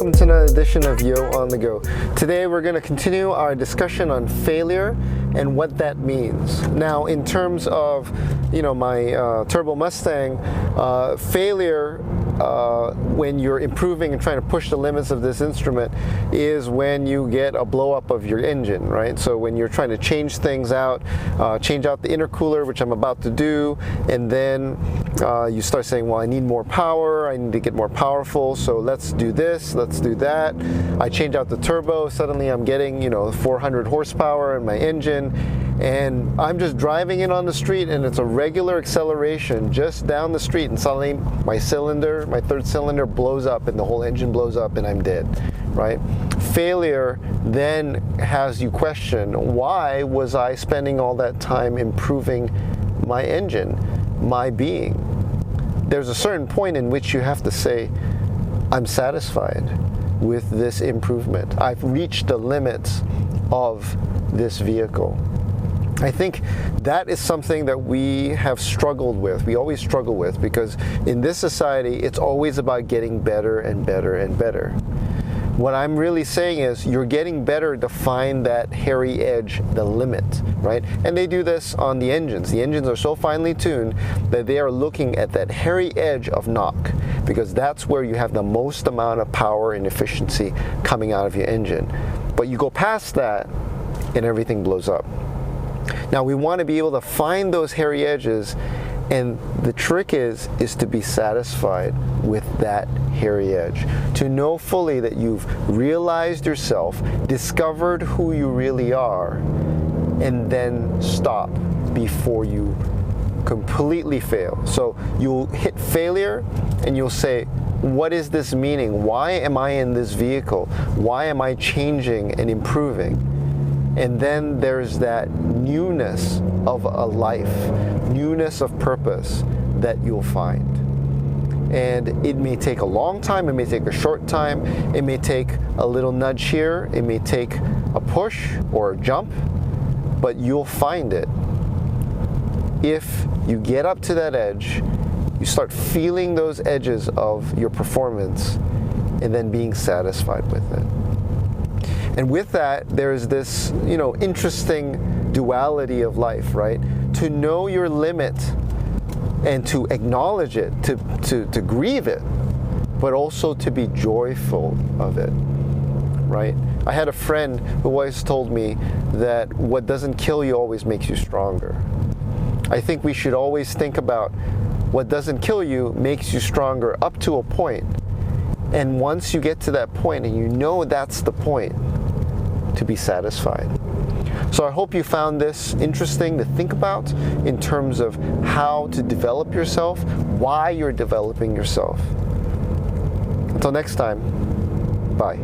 welcome to another edition of Yo on the Go. Today we're going to continue our discussion on failure and what that means. Now, in terms of, my Turbo Mustang, failure when you're improving and trying to push the limits of this instrument is when you get a blow up of your engine, right? So when you're trying to change things out, change out the intercooler, which I'm about to do, and then you start saying, well, I need more power, I need to get more powerful, so let's do this, let's do that. I change out the turbo, suddenly I'm getting 400 horsepower in my engine, and I'm just driving it on the street and it's a regular acceleration just down the street, and suddenly my third cylinder blows up and the whole engine blows up and I'm dead, right? Failure then has you question, why was I spending all that time improving my engine, my being? There's a certain point in which you have to say, I'm satisfied with this improvement. I've reached the limits of this vehicle. I think that is something that we have struggled with. We always struggle with, because in this society, it's always about getting better and better and better. What I'm really saying is you're getting better to find that hairy edge, the limit, right? And they do this on the engines. The engines are so finely tuned that they are looking at that hairy edge of knock, because that's where you have the most amount of power and efficiency coming out of your engine. But you go past that and everything blows up. Now, we want to be able to find those hairy edges, and the trick is to be satisfied with that hairy edge, to know fully that you've realized yourself, discovered who you really are, and then stop before you completely fail. So you'll hit failure and you'll say, what is this meaning? Why am I in this vehicle? Why am I changing and improving? And then there's that newness of a life, newness of purpose that you'll find. And it may take a long time, it may take a short time, it may take a little nudge here, it may take a push or a jump, but you'll find it. If you get up to that edge, you start feeling those edges of your performance and then being satisfied with it. And with that, there's this, interesting duality of life, right? To know your limit and to acknowledge it, to grieve it, but also to be joyful of it, right? I had a friend who always told me that what doesn't kill you always makes you stronger. I think we should always think about what doesn't kill you makes you stronger up to a point. And once you get to that point and you know that's the point, to be satisfied. So I hope you found this interesting to think about in terms of how to develop yourself, why you're developing yourself. Until next time, bye.